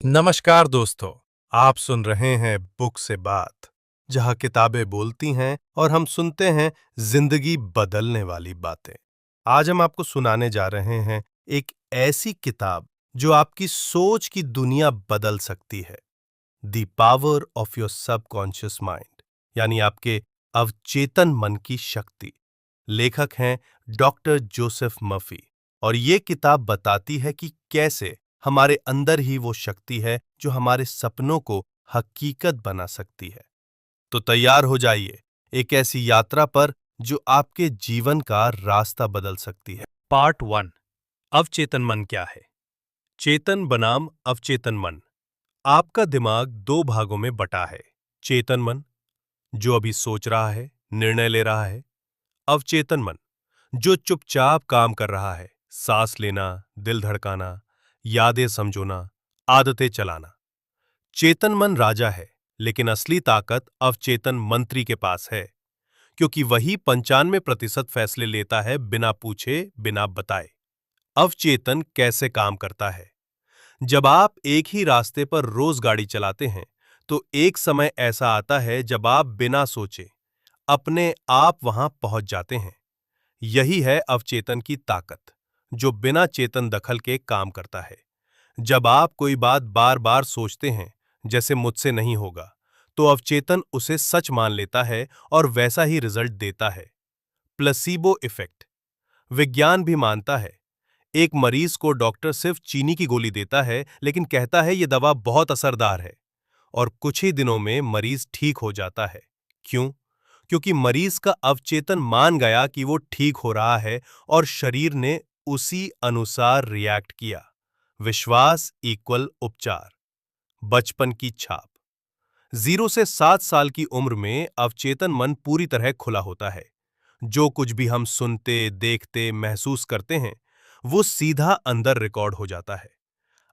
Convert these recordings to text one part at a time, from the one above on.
नमस्कार दोस्तों। आप सुन रहे हैं बुक से बात, जहां किताबें बोलती हैं और हम सुनते हैं जिंदगी बदलने वाली बातें। आज हम आपको सुनाने जा रहे हैं एक ऐसी किताब जो आपकी सोच की दुनिया बदल सकती है। The power of your subconscious mind, यानी आपके अवचेतन मन की शक्ति। लेखक हैं डॉक्टर जोसेफ मर्फी, और ये किताब बताती है कि कैसे हमारे अंदर ही वो शक्ति है जो हमारे सपनों को हकीकत बना सकती है। तो तैयार हो जाइए एक ऐसी यात्रा पर जो आपके जीवन का रास्ता बदल सकती है। पार्ट 1। अवचेतन मन क्या है? चेतन बनाम अवचेतन मन। आपका दिमाग दो भागों में बटा है। चेतन मन, जो अभी सोच रहा है, निर्णय ले रहा है। अवचेतन मन, जो चुपचाप काम कर रहा है, सांस लेना, दिल धड़काना, यादें समझोना, आदतें चलाना। चेतन मन राजा है, लेकिन असली ताकत अवचेतन मंत्री के पास है, क्योंकि वही 95% फैसले लेता है बिना पूछे, बिना बताए। अवचेतन कैसे काम करता है? जब आप एक ही रास्ते पर रोज गाड़ी चलाते हैं, तो एक समय ऐसा आता है जब आप बिना सोचे अपने आप वहां पहुंच जाते हैं। यही है अवचेतन की ताकत, जो बिना चेतन दखल के काम करता है। जब आप कोई बात बार बार सोचते हैं, जैसे मुझसे नहीं होगा, तो अवचेतन उसे सच मान लेता है और वैसा ही रिजल्ट देता है। Placebo effect. विज्ञान भी मानता है। एक मरीज को डॉक्टर सिर्फ चीनी की गोली देता है, लेकिन कहता है यह दवा बहुत असरदार है, और कुछ ही दिनों में मरीज ठीक हो जाता है। क्यों? क्योंकि मरीज का अवचेतन मान गया कि वो ठीक हो रहा है, और शरीर ने उसी अनुसार रिएक्ट किया। विश्वास इक्वल उपचार। बचपन की छाप। 0 से 7 साल की उम्र में अवचेतन मन पूरी तरह खुला होता है। जो कुछ भी हम सुनते, देखते, महसूस करते हैं, वो सीधा अंदर रिकॉर्ड हो जाता है।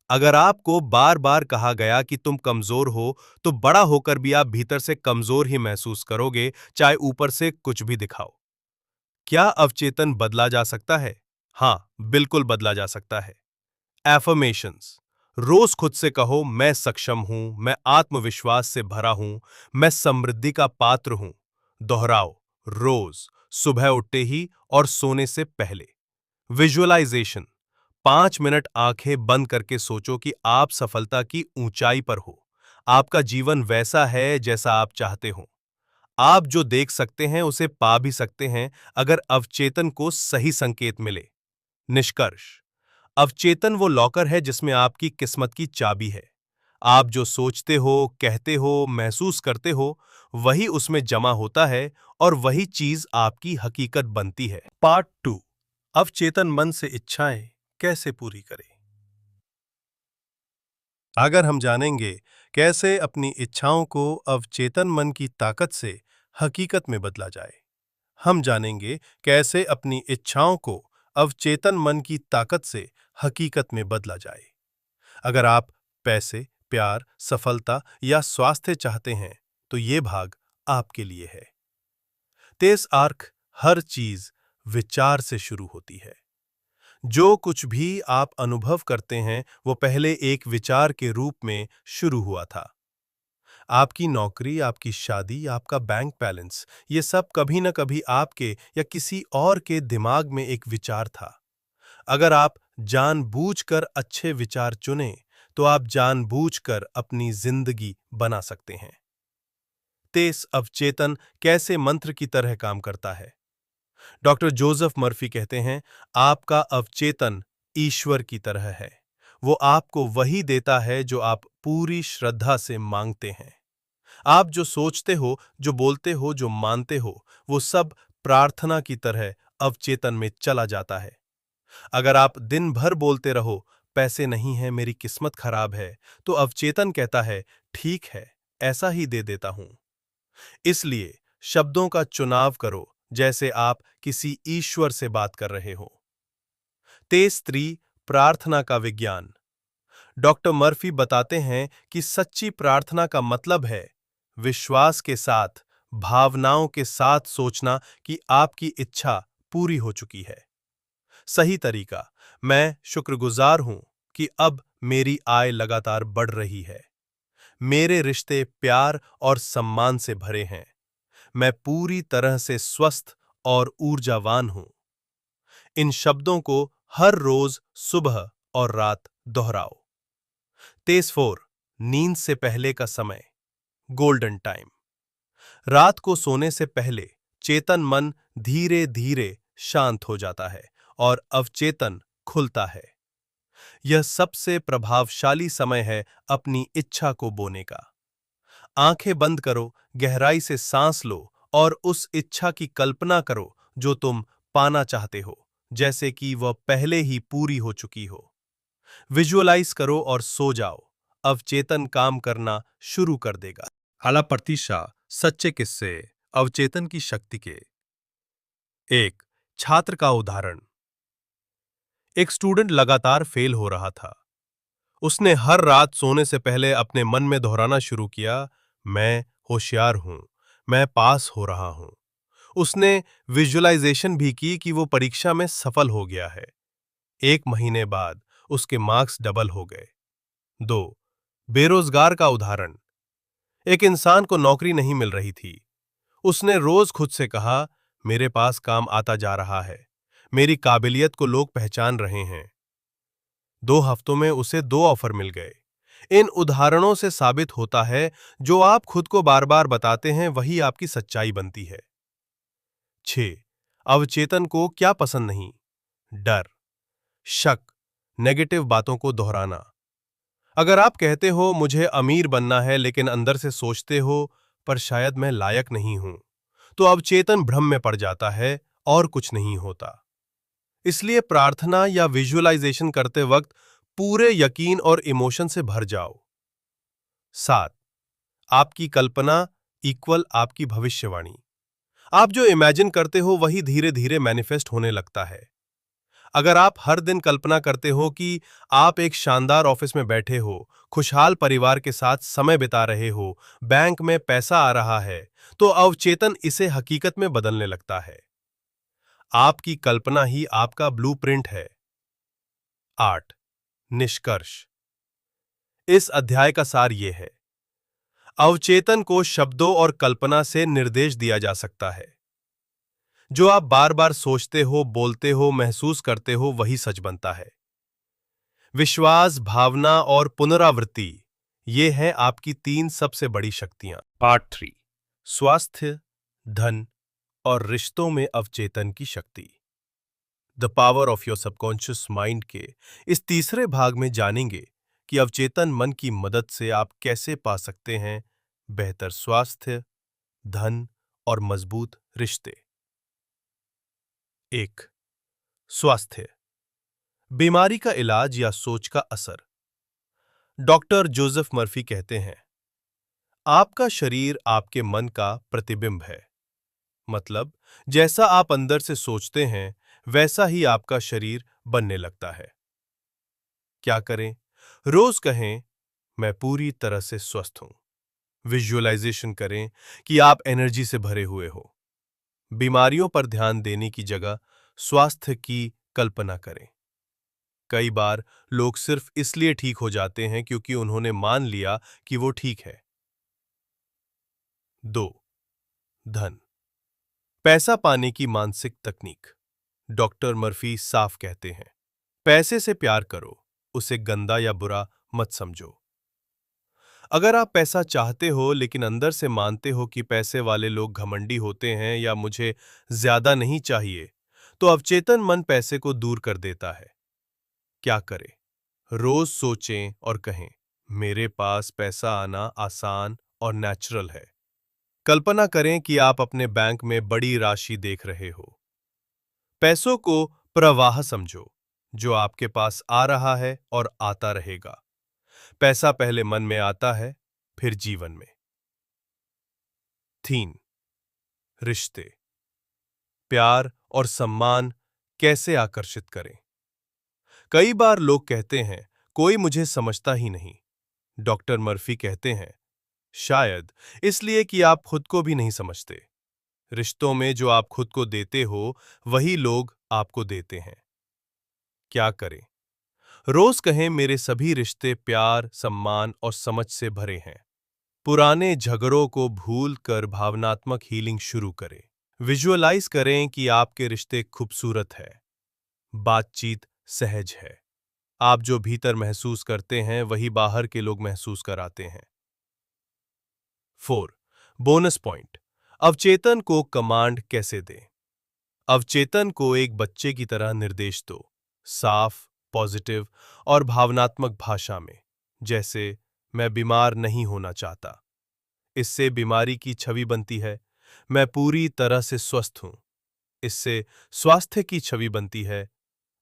अगर आपको बार बार कहा गया कि तुम कमजोर हो, तो बड़ा होकर भी आप भीतर से कमजोर ही महसूस करोगे, चाहे ऊपर से कुछ भी दिखाओ। क्या अवचेतन बदला जा सकता है? हाँ, बिल्कुल बदला जा सकता है। एफर्मेशंस। रोज खुद से कहो, मैं सक्षम हूं, मैं आत्मविश्वास से भरा हूं, मैं समृद्धि का पात्र हूं। दोहराओ, रोज, सुबह उठते ही और सोने से पहले। विजुअलाइजेशन। 5 मिनट आंखें बंद करके सोचो कि आप सफलता की ऊंचाई पर हो। आपका जीवन वैसा है जैसा आप चाहते हो। आप जो देख सकते हैं उसे पा भी सकते हैं, अगर अवचेतन को सही संकेत मिले। निष्कर्ष। अवचेतन वो लॉकर है जिसमें आपकी किस्मत की चाबी है। आप जो सोचते हो, कहते हो, महसूस करते हो, वही उसमें जमा होता है, और वही चीज आपकी हकीकत बनती है। पार्ट 2। अवचेतन मन से इच्छाएं कैसे पूरी करें? अगर हम जानेंगे कैसे अपनी इच्छाओं को अवचेतन मन की ताकत से हकीकत में बदला जाए, हम जानेंगे कैसे अपनी इच्छाओं को अवचेतन मन की ताकत से हकीकत में बदला जाए। अगर आप पैसे, प्यार, सफलता या स्वास्थ्य चाहते हैं, तो ये भाग आपके लिए है। तेज आर्क। हर चीज विचार से शुरू होती है। जो कुछ भी आप अनुभव करते हैं, वो पहले एक विचार के रूप में शुरू हुआ था। आपकी नौकरी, आपकी शादी, आपका बैंक बैलेंस, ये सब कभी न कभी आपके या किसी और के दिमाग में एक विचार था। अगर आप जानबूझकर अच्छे विचार चुनें, तो आप जानबूझकर अपनी जिंदगी बना सकते हैं। तेज अवचेतन कैसे मंत्र की तरह काम करता है? डॉक्टर जोसेफ मर्फी कहते हैं, आपका अवचेतन ईश्वर की तरह है। वो आपको वही देता है जो आप पूरी श्रद्धा से मांगते हैं। आप जो सोचते हो, जो बोलते हो, जो मानते हो, वो सब प्रार्थना की तरह अवचेतन में चला जाता है। अगर आप दिन भर बोलते रहो, पैसे नहीं है, मेरी किस्मत खराब है, तो अवचेतन कहता है, ठीक है, ऐसा ही दे देता हूं। इसलिए शब्दों का चुनाव करो जैसे आप किसी ईश्वर से बात कर रहे हो। तेज स्त्री प्रार्थना का विज्ञान। डॉक्टर मर्फी बताते हैं कि सच्ची प्रार्थना का मतलब है विश्वास के साथ, भावनाओं के साथ सोचना कि आपकी इच्छा पूरी हो चुकी है। सही तरीका, मैं शुक्रगुजार हूं कि अब मेरी आय लगातार बढ़ रही है। मेरे रिश्ते प्यार और सम्मान से भरे हैं। मैं पूरी तरह से स्वस्थ और ऊर्जावान हूं। इन शब्दों को हर रोज सुबह और रात दोहराओ। तेज 4 नींद से पहले का समय, गोल्डन टाइम। रात को सोने से पहले चेतन मन धीरे धीरे शांत हो जाता है और अवचेतन खुलता है। यह सबसे प्रभावशाली समय है अपनी इच्छा को बोने का। आंखें बंद करो, गहराई से सांस लो और उस इच्छा की कल्पना करो जो तुम पाना चाहते हो, जैसे कि वह पहले ही पूरी हो चुकी हो। विजुअलाइज करो और सो जाओ। अवचेतन काम करना शुरू कर देगा। आला प्रतिशा सच्चे किस्से अवचेतन की शक्ति के। एक छात्र का उदाहरण। एक स्टूडेंट लगातार फेल हो रहा था। उसने हर रात सोने से पहले अपने मन में दोहराना शुरू किया, मैं होशियार हूं, मैं पास हो रहा हूं। उसने विजुअलाइजेशन भी की कि वो परीक्षा में सफल हो गया है। 1 महीने बाद उसके मार्क्स डबल हो गए। 2 बेरोजगार का उदाहरण। एक इंसान को नौकरी नहीं मिल रही थी। उसने रोज खुद से कहा, मेरे पास काम आता जा रहा है, मेरी काबिलियत को लोग पहचान रहे हैं। 2 हफ्तों में उसे 2 ऑफर मिल गए। इन उदाहरणों से साबित होता है, जो आप खुद को बार बार बताते हैं वही आपकी सच्चाई बनती है। 6 अवचेतन को क्या पसंद नहीं? डर, शक, नेगेटिव बातों को दोहराना। अगर आप कहते हो मुझे अमीर बनना है लेकिन अंदर से सोचते हो पर शायद मैं लायक नहीं हूं, तो अवचेतन भ्रम में पड़ जाता है और कुछ नहीं होता। इसलिए प्रार्थना या विजुअलाइजेशन करते वक्त पूरे यकीन और इमोशन से भर जाओ। 7 आपकी कल्पना इक्वल आपकी भविष्यवाणी। आप जो इमेजिन करते हो वही धीरे धीरे मैनिफेस्ट होने लगता है। अगर आप हर दिन कल्पना करते हो कि आप एक शानदार ऑफिस में बैठे हो, खुशहाल परिवार के साथ समय बिता रहे हो, बैंक में पैसा आ रहा है, तो अवचेतन इसे हकीकत में बदलने लगता है। आपकी कल्पना ही आपका ब्लूप्रिंट है। 8 निष्कर्ष। इस अध्याय का सार ये है, अवचेतन को शब्दों और कल्पना से निर्देश दिया जा सकता है। जो आप बार बार सोचते हो, बोलते हो, महसूस करते हो वही सच बनता है। विश्वास, भावना और पुनरावृत्ति, ये हैं आपकी 3 सबसे बड़ी शक्तियां। पार्ट 3 स्वास्थ्य, धन और रिश्तों में अवचेतन की शक्ति। The power of your subconscious mind के इस तीसरे भाग में जानेंगे कि अवचेतन मन की मदद से आप कैसे पा सकते हैं बेहतर स्वास्थ्य, धन और मजबूत रिश्ते। 1 स्वास्थ्य, बीमारी का इलाज या सोच का असर। डॉक्टर जोसेफ मर्फी कहते हैं, आपका शरीर आपके मन का प्रतिबिंब है। मतलब, जैसा आप अंदर से सोचते हैं वैसा ही आपका शरीर बनने लगता है। क्या करें? रोज कहें, मैं पूरी तरह से स्वस्थ हूं। विजुअलाइजेशन करें कि आप एनर्जी से भरे हुए हो। बीमारियों पर ध्यान देने की जगह स्वास्थ्य की कल्पना करें। कई बार लोग सिर्फ इसलिए ठीक हो जाते हैं क्योंकि उन्होंने मान लिया कि वो ठीक है। 2 धन, पैसा पाने की मानसिक तकनीक। डॉक्टर मर्फी साफ कहते हैं, पैसे से प्यार करो, उसे गंदा या बुरा मत समझो। अगर आप पैसा चाहते हो लेकिन अंदर से मानते हो कि पैसे वाले लोग घमंडी होते हैं या मुझे ज्यादा नहीं चाहिए, तो अवचेतन मन पैसे को दूर कर देता है। क्या करें? रोज सोचें और कहें, मेरे पास पैसा आना आसान और नेचुरल है। कल्पना करें कि आप अपने बैंक में बड़ी राशि देख रहे हो। पैसों को प्रवाह समझो, जो आपके पास आ रहा है और आता रहेगा। पैसा पहले मन में आता है, फिर जीवन में। 3 रिश्ते, प्यार और सम्मान कैसे आकर्षित करें। कई बार लोग कहते हैं, कोई मुझे समझता ही नहीं। डॉक्टर मर्फी कहते हैं, शायद इसलिए कि आप खुद को भी नहीं समझते। रिश्तों में जो आप खुद को देते हो वही लोग आपको देते हैं। क्या करें? रोज कहें मेरे सभी रिश्ते प्यार, सम्मान और समझ से भरे हैं। पुराने झगड़ों को भूल कर भावनात्मक हीलिंग शुरू करें। विजुअलाइज करें कि आपके रिश्ते खूबसूरत है, बातचीत सहज है। आप जो भीतर महसूस करते हैं वही बाहर के लोग महसूस कराते हैं। 4. Bonus point. अवचेतन को कमांड कैसे दें? अवचेतन को एक बच्चे की तरह निर्देश दो, साफ, पॉजिटिव और भावनात्मक भाषा में, जैसे मैं बीमार नहीं होना चाहता। इससे बीमारी की छवि बनती है। मैं पूरी तरह से स्वस्थ हूं। इससे स्वास्थ्य की छवि बनती है।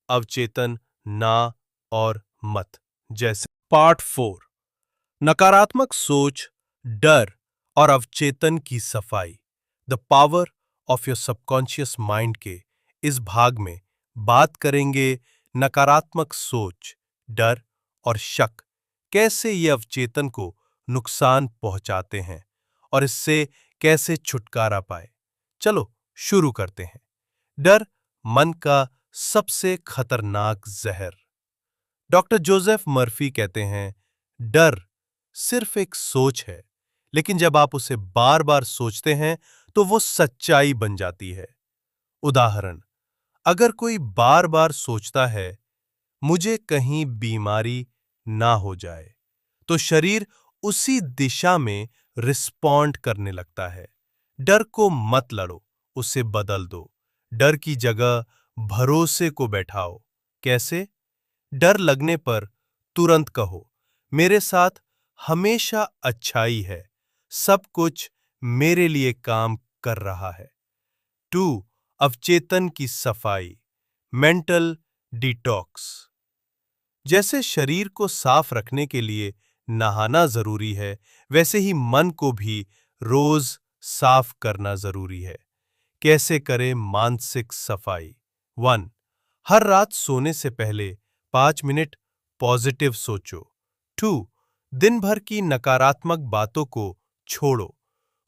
अवचेतन ना और मत, जैसे पार्ट 4, नकारात्मक सोच, डर और अवचेतन की सफाई, the power of your subconscious mind के इस भाग में बात करेंगे नकारात्मक सोच, डर और शक कैसे ये अवचेतन को नुकसान पहुंचाते हैं और इससे कैसे छुटकारा पाए। चलो शुरू करते हैं। डर मन का सबसे खतरनाक जहर। डॉक्टर जोसेफ मर्फी कहते हैं, डर सिर्फ एक सोच है, लेकिन जब आप उसे बार बार सोचते हैं तो वो सच्चाई बन जाती है। उदाहरण, अगर कोई बार बार सोचता है मुझे कहीं बीमारी ना हो जाए, तो शरीर उसी दिशा में रिस्पॉन्ड करने लगता है। डर को मत लड़ो, उसे बदल दो। डर की जगह भरोसे को बैठाओ। कैसे? डर लगने पर तुरंत कहो, मेरे साथ हमेशा अच्छाई है, सब कुछ मेरे लिए काम कर रहा है। 2. अवचेतन की सफाई, मेंटल डिटॉक्स। जैसे शरीर को साफ रखने के लिए नहाना जरूरी है, वैसे ही मन को भी रोज साफ करना जरूरी है। कैसे करें मानसिक सफाई? 1. हर रात सोने से पहले 5 मिनट पॉजिटिव सोचो। 2. दिन भर की नकारात्मक बातों को छोड़ो।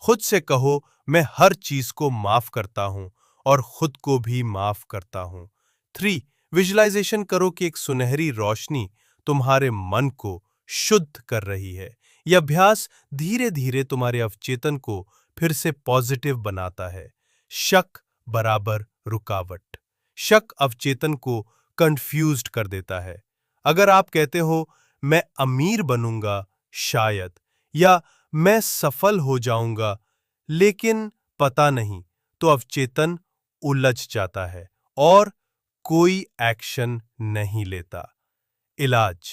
खुद से कहो, मैं हर चीज को माफ करता हूं और खुद को भी माफ करता हूं। 3. विजुलाइजेशन करो कि एक सुनहरी रोशनी तुम्हारे मन को शुद्ध कर रही है। यह अभ्यास धीरे धीरे तुम्हारे अवचेतन को फिर से पॉजिटिव बनाता है। शक बराबर रुकावट। शक अवचेतन को कंफ्यूज्ड कर देता है। अगर आप कहते हो मैं अमीर बनूंगा शायद, या मैं सफल हो जाऊंगा लेकिन पता नहीं, तो अवचेतन उलझ जाता है और कोई एक्शन नहीं लेता। इलाज,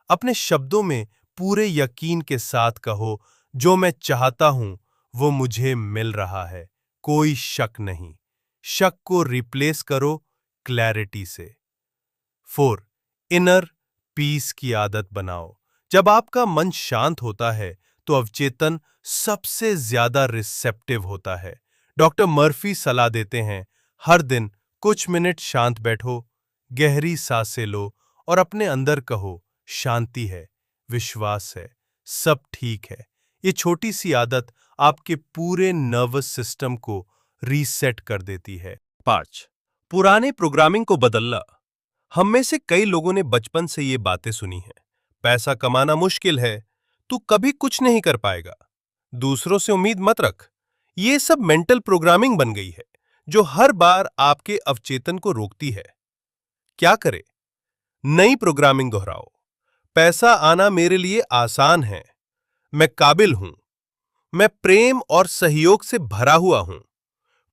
अपने शब्दों में पूरे यकीन के साथ कहो, जो मैं चाहता हूं वो मुझे मिल रहा है, कोई शक नहीं। शक को रिप्लेस करो क्लैरिटी से। 4. इनर पीस की आदत बनाओ। जब आपका मन शांत होता है तो अवचेतन सबसे ज्यादा रिसेप्टिव होता है। डॉक्टर मर्फी सलाह देते हैं, हर दिन कुछ मिनट शांत बैठो, गहरी सांसें लो और अपने अंदर कहो, शांति है, विश्वास है, सब ठीक है। ये छोटी सी आदत आपके पूरे नर्वस सिस्टम को रीसेट कर देती है। 5. पुराने प्रोग्रामिंग को बदलना। हम में से कई लोगों ने बचपन से ये बातें सुनी हैं। पैसा कमाना मुश्किल है, तू कभी कुछ नहीं कर पाएगा, दूसरों से उम्मीद मत रख। ये सब मेंटल प्रोग्रामिंग बन गई है जो हर बार आपके अवचेतन को रोकती है। क्या करें? नई प्रोग्रामिंग दोहराओ। पैसा आना मेरे लिए आसान है, मैं काबिल हूं, मैं प्रेम और सहयोग से भरा हुआ हूं।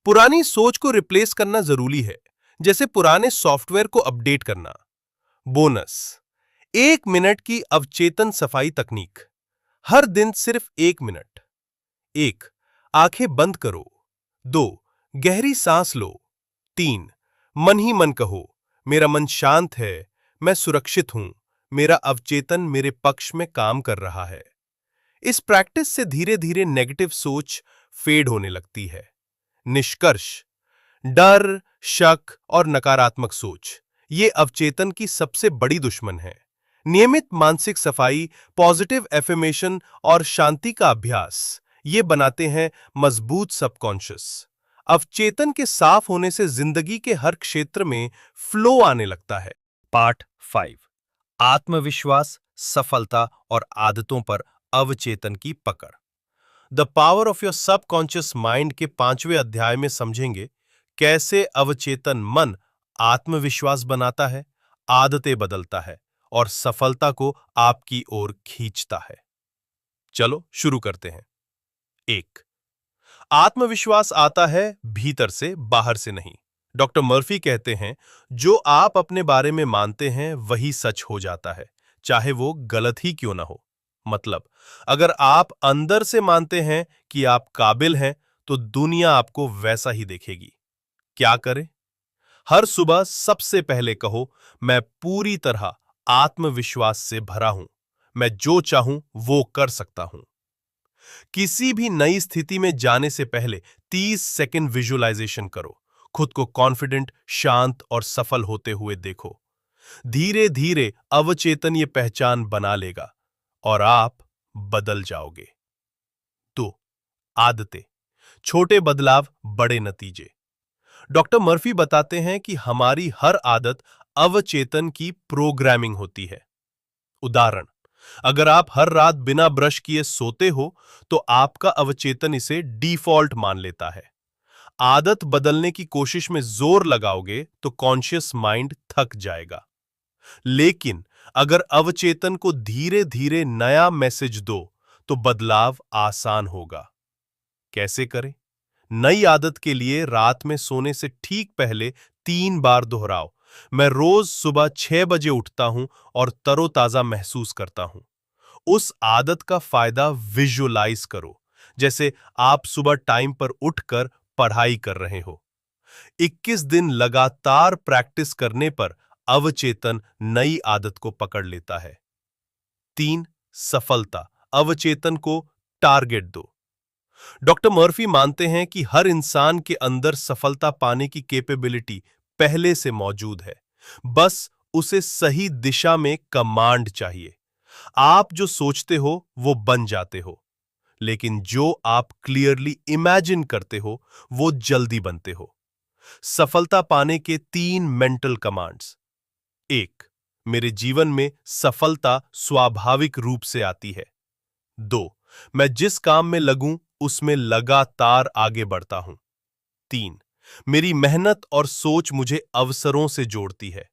पुरानी सोच को रिप्लेस करना जरूरी है, जैसे पुराने सॉफ्टवेयर को अपडेट करना। बोनस, 1 मिनट की अवचेतन सफाई तकनीक। हर दिन सिर्फ 1 मिनट। 1. आंखें बंद करो। 2. गहरी सांस लो। 3. मन ही मन कहो, मेरा मन शांत है, मैं सुरक्षित हूं, मेरा अवचेतन मेरे पक्ष में काम कर रहा है। इस प्रैक्टिस से धीरे धीरे नेगेटिव सोच फेड होने लगती है। निष्कर्ष, डर, शक और नकारात्मक सोच ये अवचेतन की सबसे बड़ी दुश्मन है। नियमित मानसिक सफाई, पॉजिटिव एफर्मेशन और शांति का अभ्यास ये बनाते हैं मजबूत सबकॉन्शियस। अवचेतन के साफ होने से जिंदगी के हर क्षेत्र में फ्लो आने लगता है। पार्ट 5, आत्मविश्वास, सफलता और आदतों पर अवचेतन की पकड़। The power of your subconscious mind के 5वें अध्याय में समझेंगे कैसे अवचेतन मन आत्मविश्वास बनाता है, आदतें बदलता है और सफलता को आपकी ओर खींचता है। चलो शुरू करते हैं। 1, आत्मविश्वास आता है भीतर से, बाहर से नहीं। डॉक्टर मर्फी कहते हैं, जो आप अपने बारे में मानते हैं वही सच हो जाता है, चाहे वो गलत ही क्यों ना हो। मतलब, अगर आप अंदर से मानते हैं कि आप काबिल हैं, तो दुनिया आपको वैसा ही देखेगी। क्या करें? हर सुबह सबसे पहले कहो, मैं पूरी तरह आत्मविश्वास से भरा हूं, मैं जो चाहूं वो कर सकता हूं। किसी भी नई स्थिति में जाने से पहले 30 सेकंड विजुअलाइजेशन करो। खुद को कॉन्फिडेंट, शांत और सफल होते हुए देखो। धीरे धीरे अवचेतन ये पहचान बना लेगा और आप बदल जाओगे। तो आदतें, छोटे बदलाव, बड़े नतीजे। डॉक्टर मर्फी बताते हैं कि हमारी हर आदत अवचेतन की प्रोग्रामिंग होती है। उदाहरण, अगर आप हर रात बिना ब्रश किए सोते हो, तो आपका अवचेतन इसे डिफॉल्ट मान लेता है। आदत बदलने की कोशिश में जोर लगाओगे तो कॉन्शियस माइंड थक जाएगा। लेकिन अगर अवचेतन को धीरे धीरे नया मैसेज दो, तो बदलाव आसान होगा। कैसे करें? नई आदत के लिए रात में सोने से ठीक पहले 3 बार दोहराओ, मैं रोज सुबह 6 बजे उठता हूं और तरोताजा महसूस करता हूं। उस आदत का फायदा विजुअलाइज करो, जैसे आप सुबह टाइम पर उठकर पढ़ाई कर रहे हो। 21 दिन लगातार प्रैक्टिस करने पर अवचेतन नई आदत को पकड़ लेता है। 3, सफलता, अवचेतन को टारगेट दो। डॉक्टर मर्फी मानते हैं कि हर इंसान के अंदर सफलता पाने की कैपेबिलिटी पहले से मौजूद है, बस उसे सही दिशा में कमांड चाहिए। आप जो सोचते हो वो बन जाते हो, लेकिन जो आप क्लियरली इमेजिन करते हो वो जल्दी बनते हो। सफलता पाने के 3 मेंटल कमांड्स। 1, मेरे जीवन में सफलता स्वाभाविक रूप से आती है। 2, मैं जिस काम में लगूं उसमें लगातार आगे बढ़ता हूं। 3, मेरी मेहनत और सोच मुझे अवसरों से जोड़ती है।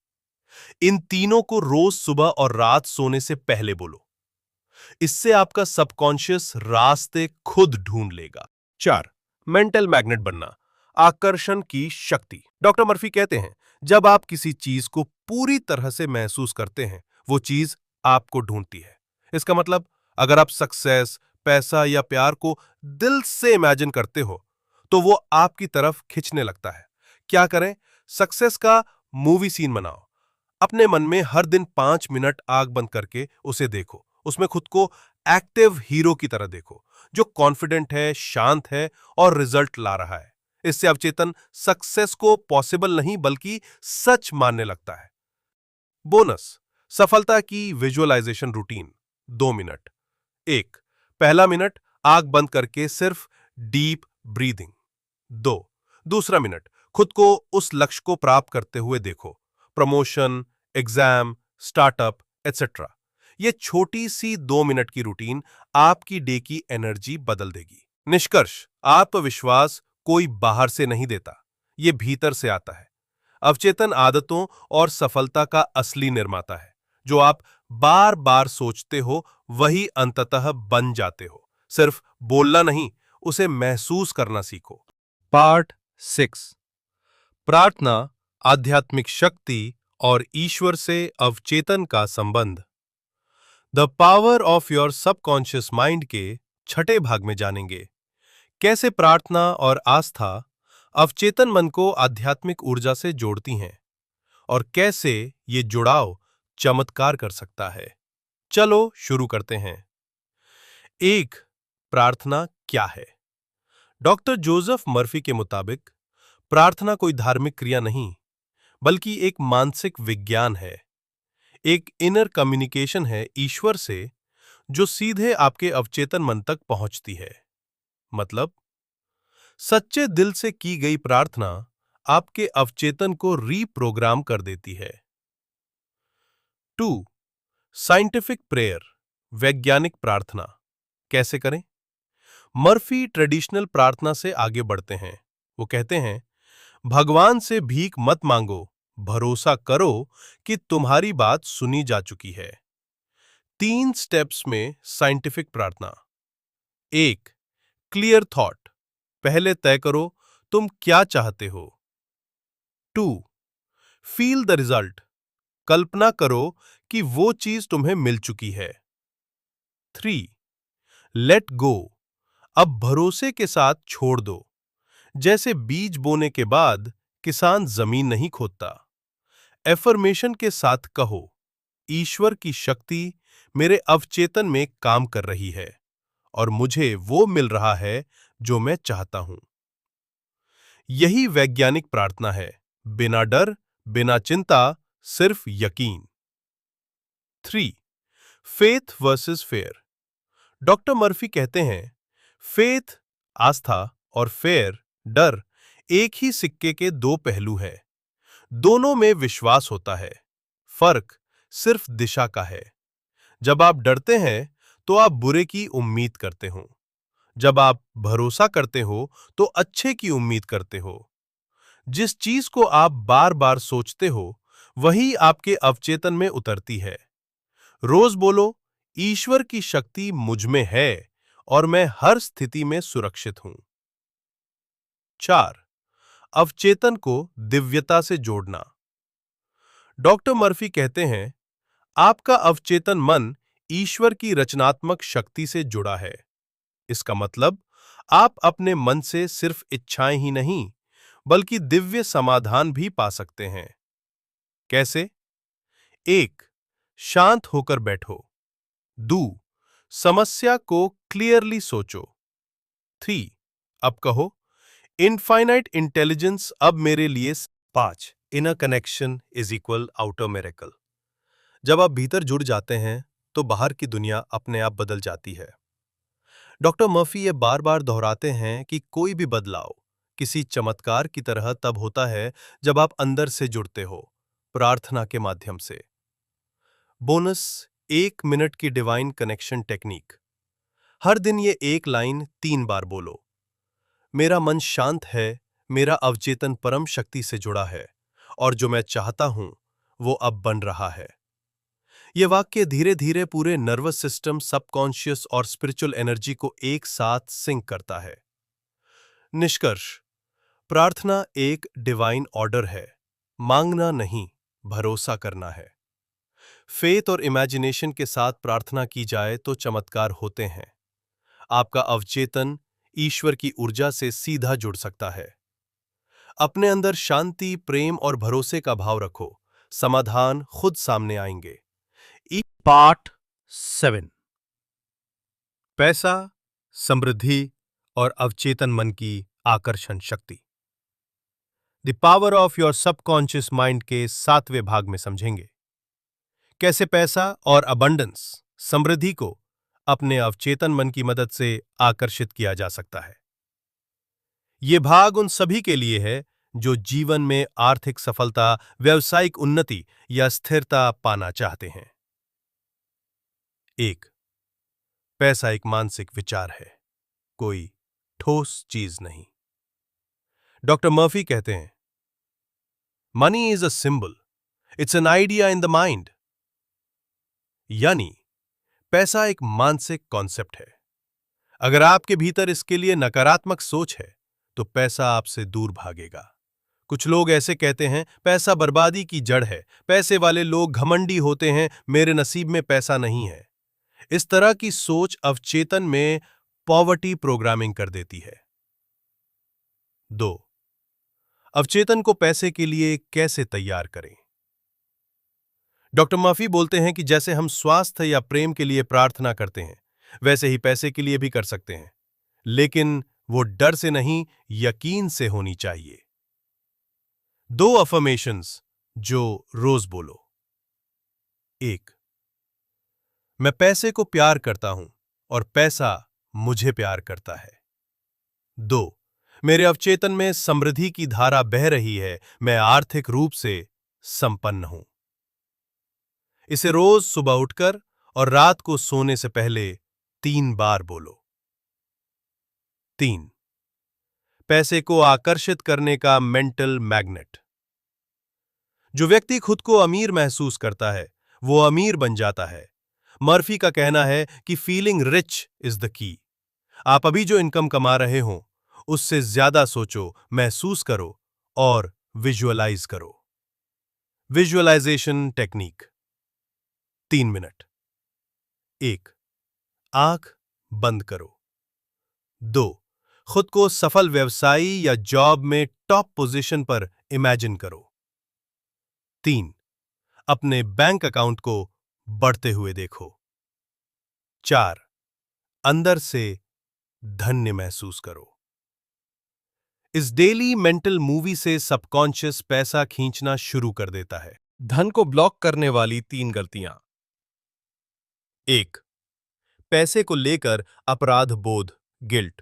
इन तीनों को रोज सुबह और रात सोने से पहले बोलो। इससे आपका सबकॉन्शियस रास्ते खुद ढूंढ लेगा। 4, मेंटल मैग्नेट बनना, आकर्षण की शक्ति। डॉक्टर मर्फी कहते हैं, जब आप किसी चीज को पूरी तरह से महसूस करते हैं, वो चीज आपको ढूंढती है। इसका मतलब, अगर आप सक्सेस, पैसा या प्यार को दिल से इमेजिन करते हो, तो वो आपकी तरफ खिंचने लगता है। क्या करें? सक्सेस का मूवी सीन बनाओ। अपने मन में हर दिन 5 मिनट आंख बंद करके उसे देखो। उसमें खुद को एक्टिव हीरो की तरह देखो, जो कॉन्फिडेंट है, शांत है और रिजल्ट ला रहा है। इससे अवचेतन सक्सेस को पॉसिबल नहीं बल्कि सच मानने लगता है। बोनस, सफलता की विजुअलाइजेशन रूटीन 2 मिनट। 1, पहला मिनट आंख बंद करके सिर्फ डीप ब्रीदिंग। 2, दूसरा मिनट खुद को उस लक्ष्य को प्राप्त करते हुए देखो, प्रमोशन, एग्जाम, स्टार्टअप, एटसेट्रा। ये छोटी सी 2 मिनट की रूटीन आपकी डे की एनर्जी बदल देगी। निष्कर्ष, आत्मविश्वास कोई बाहर से नहीं देता, ये भीतर से आता है। अवचेतन आदतों और सफलता का असली निर्माता है। जो आप बार बार सोचते हो वही अंततः बन जाते हो। सिर्फ बोलना नहीं, उसे महसूस करना सीखो। पार्ट 6, प्रार्थना, आध्यात्मिक शक्ति और ईश्वर से अवचेतन का संबंध। The power of your subconscious mind के 6ठे भाग में जानेंगे कैसे प्रार्थना और आस्था अवचेतन मन को आध्यात्मिक ऊर्जा से जोड़ती हैं और कैसे ये जुड़ाव चमत्कार कर सकता है। चलो शुरू करते हैं। 1, प्रार्थना क्या है? डॉक्टर जोसेफ मर्फी के मुताबिक प्रार्थना कोई धार्मिक क्रिया नहीं, बल्कि एक मानसिक विज्ञान है। एक इनर कम्युनिकेशन है ईश्वर से, जो सीधे आपके अवचेतन मन तक पहुंचती है। मतलब, सच्चे दिल से की गई प्रार्थना आपके अवचेतन को रीप्रोग्राम कर देती है। 2, साइंटिफिक प्रेयर, वैज्ञानिक प्रार्थना कैसे करें? मर्फी ट्रेडिशनल प्रार्थना से आगे बढ़ते हैं। वो कहते हैं, भगवान से भीख मत मांगो, भरोसा करो कि तुम्हारी बात सुनी जा चुकी है। 3 स्टेप्स में साइंटिफिक प्रार्थना। 1. क्लियर थॉट, पहले तय करो तुम क्या चाहते हो। 2. फील द रिजल्ट, कल्पना करो कि वो चीज तुम्हें मिल चुकी है। 3. लेट गो, अब भरोसे के साथ छोड़ दो। जैसे बीज बोने के बाद किसान जमीन नहीं खोदता। एफर्मेशन के साथ कहो, ईश्वर की शक्ति मेरे अवचेतन में काम कर रही है और मुझे वो मिल रहा है जो मैं चाहता हूं। यही वैज्ञानिक प्रार्थना है, बिना डर, बिना चिंता, सिर्फ यकीन। 3. Faith versus fair. Doctor Murphy कहते हैं, फेथ आस्था और फेयर डर एक ही सिक्के के दो पहलू हैं। दोनों में विश्वास होता है, फर्क सिर्फ दिशा का है। जब आप डरते हैं तो आप बुरे की उम्मीद करते हो, जब आप भरोसा करते हो तो अच्छे की उम्मीद करते हो। जिस चीज को आप बार बार सोचते हो वही आपके अवचेतन में उतरती है। रोज बोलो, ईश्वर की शक्ति मुझ में है और मैं हर स्थिति में सुरक्षित हूं। 4. अवचेतन को दिव्यता से जोड़ना। डॉक्टर मर्फी कहते हैं, आपका अवचेतन मन ईश्वर की रचनात्मक शक्ति से जुड़ा है। इसका मतलब आप अपने मन से सिर्फ इच्छाएं ही नहीं, बल्कि दिव्य समाधान भी पा सकते हैं। कैसे? 1. शांत होकर बैठो। 2. समस्या को क्लियरली सोचो। 3. अब कहो, इनफाइनाइट इंटेलिजेंस अब मेरे लिए। 5. Inner connection is equal outer miracle. जब आप भीतर जुड़ जाते हैं तो बाहर की दुनिया अपने आप बदल जाती है। डॉक्टर मर्फी ये बार बार दोहराते हैं कि कोई भी बदलाव किसी चमत्कार की तरह तब होता है जब आप अंदर से जुड़ते हो, प्रार्थना के माध्यम से। बोनस, 1 मिनट की डिवाइन कनेक्शन टेक्निक। हर दिन ये एक लाइन 3 बार बोलो। मेरा मन शांत है, मेरा अवचेतन परम शक्ति से जुड़ा है और जो मैं चाहता हूं वो अब बन रहा है। यह वाक्य धीरे धीरे पूरे नर्वस सिस्टम, सबकॉन्शियस और स्पिरिचुअल एनर्जी को एक साथ सिंक करता है। निष्कर्ष, प्रार्थना एक डिवाइन ऑर्डर है। मांगना नहीं, भरोसा करना है। फेथ और इमेजिनेशन के साथ प्रार्थना की जाए तो चमत्कार होते हैं। आपका अवचेतन ईश्वर की ऊर्जा से सीधा जुड़ सकता है। अपने अंदर शांति, प्रेम और भरोसे का भाव रखो, समाधान खुद सामने आएंगे। पार्ट 7। पैसा, समृद्धि और अवचेतन मन की आकर्षण शक्ति। The power of your subconscious mind के 7वें भाग में समझेंगे कैसे पैसा और अबंडेंस, समृद्धि को अपने अवचेतन मन की मदद से आकर्षित किया जा सकता है। ये भाग उन सभी के लिए है जो जीवन में आर्थिक सफलता, व्यावसायिक उन्नति या स्थिरता पाना चाहते हैं। 1. पैसा एक मानसिक विचार है, कोई ठोस चीज नहीं। डॉक्टर मर्फी कहते हैं, money is a symbol, it's an idea in the mind. यानी पैसा एक मानसिक कॉन्सेप्ट है। अगर आपके भीतर इसके लिए नकारात्मक सोच है तो पैसा आपसे दूर भागेगा। कुछ लोग ऐसे कहते हैं, पैसा बर्बादी की जड़ है, पैसे वाले लोग घमंडी होते हैं, मेरे नसीब में पैसा नहीं है। इस तरह की सोच अवचेतन में पॉवर्टी प्रोग्रामिंग कर देती है। 2. अवचेतन को पैसे के लिए कैसे तैयार करें? डॉक्टर मर्फी बोलते हैं कि जैसे हम स्वास्थ्य या प्रेम के लिए प्रार्थना करते हैं, वैसे ही पैसे के लिए भी कर सकते हैं, लेकिन वो डर से नहीं, यकीन से होनी चाहिए। 2 अफर्मेशंस जो रोज बोलो। 1. मैं पैसे को प्यार करता हूं और पैसा मुझे प्यार करता है। 2. मेरे अवचेतन में समृद्धि की धारा बह रही है, मैं आर्थिक रूप से संपन्न हूं। इसे रोज सुबह उठकर और रात को सोने से पहले 3 बार बोलो। 3. पैसे को आकर्षित करने का मेंटल मैग्नेट। जो व्यक्ति खुद को अमीर महसूस करता है वो अमीर बन जाता है। मर्फी का कहना है कि feeling rich is the key. आप अभी जो इनकम कमा रहे हो उससे ज्यादा सोचो, महसूस करो और विजुअलाइज करो। Visualisation technique. 3 मिनट। 1. आंख बंद करो। 2. खुद को सफल व्यवसायी या जॉब में टॉप पोजीशन पर इमेजिन करो। 3. अपने बैंक अकाउंट को बढ़ते हुए देखो। 4. अंदर से धन्य महसूस करो। इस डेली मेंटल मूवी से सबकॉन्शियस पैसा खींचना शुरू कर देता है। धन को ब्लॉक करने वाली 3 गलतियां। 1. पैसे को लेकर अपराध बोध, गिल्ट।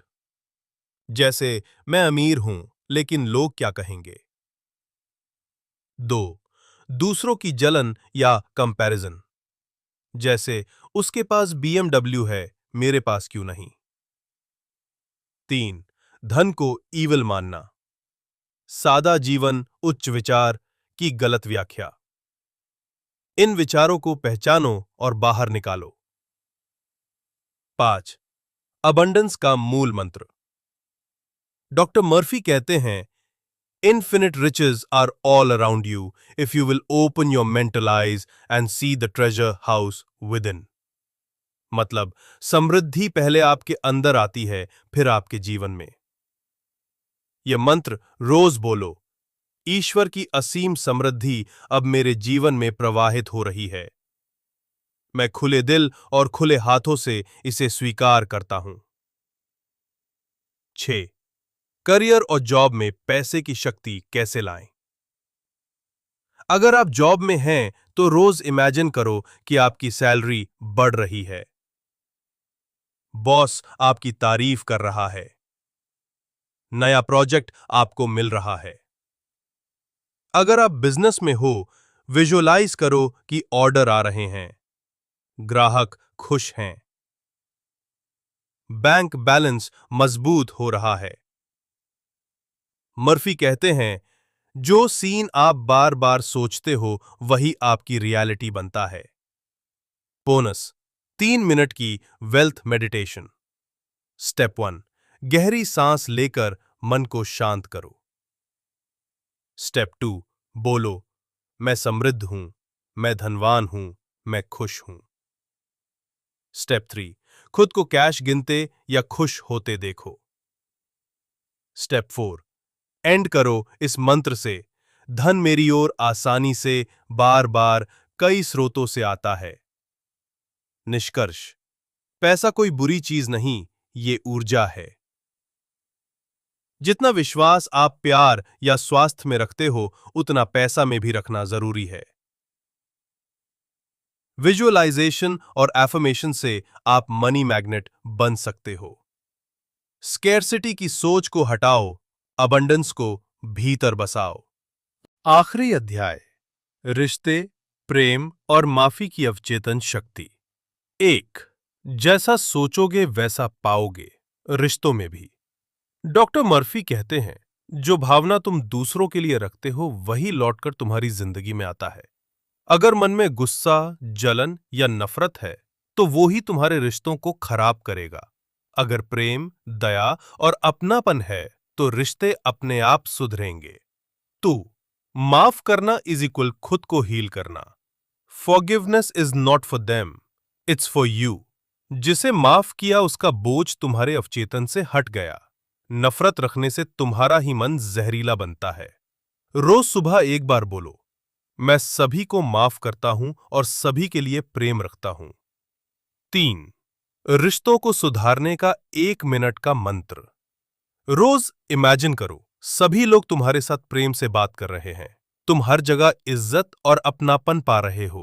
जैसे मैं अमीर हूं लेकिन लोग क्या कहेंगे। 2. दूसरों की जलन या कंपैरिजन। जैसे उसके पास BMW है, मेरे पास क्यों नहीं। 3. धन को ईविल मानना। सादा जीवन, उच्च विचार की गलत व्याख्या। इन विचारों को पहचानो और बाहर निकालो। 5. अबंडेंस का मूल मंत्र। डॉक्टर मर्फी कहते हैं, infinite riches are all around you if you will open your mental eyes and see the treasure house within. मतलब समृद्धि पहले आपके अंदर आती है, फिर आपके जीवन में। यह मंत्र रोज बोलो, ईश्वर की असीम समृद्धि अब मेरे जीवन में प्रवाहित हो रही है। मैं खुले दिल और खुले हाथों से इसे स्वीकार करता हूं। 6. करियर और जॉब में पैसे की शक्ति कैसे लाएं? अगर आप जॉब में हैं तो रोज इमेजिन करो कि आपकी सैलरी बढ़ रही है, बॉस आपकी तारीफ कर रहा है, नया प्रोजेक्ट आपको मिल रहा है। अगर आप बिजनेस में हो, विजुअलाइज करो कि ऑर्डर आ रहे हैं, ग्राहक खुश हैं, बैंक बैलेंस मजबूत हो रहा है। मर्फी कहते हैं, जो सीन आप बार बार सोचते हो वही आपकी रियलिटी बनता है। बोनस 3 मिनट की वेल्थ मेडिटेशन। स्टेप 1. गहरी सांस लेकर मन को शांत करो। स्टेप 2. बोलो, मैं समृद्ध हूं, मैं धनवान हूं, मैं खुश हूं। स्टेप 3. खुद को कैश गिनते या खुश होते देखो। स्टेप 4. एंड करो इस मंत्र से, धन मेरी ओर आसानी से बार बार कई स्रोतों से आता है। निष्कर्ष, पैसा कोई बुरी चीज नहीं, ये ऊर्जा है। जितना विश्वास आप प्यार या स्वास्थ्य में रखते हो उतना पैसा में भी रखना जरूरी है। विजुअलाइजेशन और एफर्मेशन से आप मनी मैग्नेट बन सकते हो। स्केर्सिटी की सोच को हटाओ, अबंडेंस को भीतर बसाओ। आखिरी अध्याय, रिश्ते, प्रेम और माफी की अवचेतन शक्ति। 1. जैसा सोचोगे वैसा पाओगे, रिश्तों में भी। डॉक्टर मर्फी कहते हैं, जो भावना तुम दूसरों के लिए रखते हो वही लौटकर तुम्हारी जिंदगी में आता है। अगर मन में गुस्सा, जलन या नफरत है तो वो ही तुम्हारे रिश्तों को खराब करेगा। अगर प्रेम, दया और अपनापन है तो रिश्ते अपने आप सुधरेंगे। 2. माफ करना इज इक्वल खुद को हील करना। Forgiveness is not for them, it's for you. जिसे माफ किया उसका बोझ तुम्हारे अवचेतन से हट गया। नफरत रखने से तुम्हारा ही मन जहरीला बनता है। रोज सुबह एक बार बोलो, मैं सभी को माफ करता हूं और सभी के लिए प्रेम रखता हूं। 3. रिश्तों को सुधारने का 1 मिनट का मंत्र। रोज इमेजिन करो, सभी लोग तुम्हारे साथ प्रेम से बात कर रहे हैं, तुम हर जगह इज्जत और अपनापन पा रहे हो।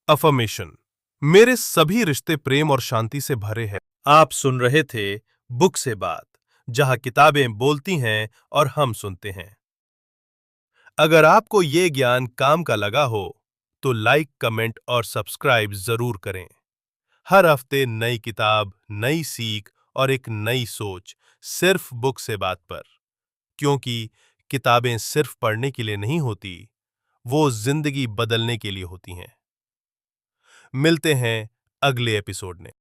अफर्मेशन, मेरे सभी रिश्ते प्रेम और शांति से भरे हैं। आप सुन रहे थे बुक से बात, जहां किताबें बोलती हैं और हम सुनते हैं। अगर आपको ये ज्ञान काम का लगा हो तो लाइक, कमेंट और सब्सक्राइब जरूर करें। हर हफ्ते नई किताब, नई सीख और एक नई सोच, सिर्फ बुक से बात पर। क्योंकि किताबें सिर्फ पढ़ने के लिए नहीं होती, वो जिंदगी बदलने के लिए होती हैं। मिलते हैं अगले एपिसोड में।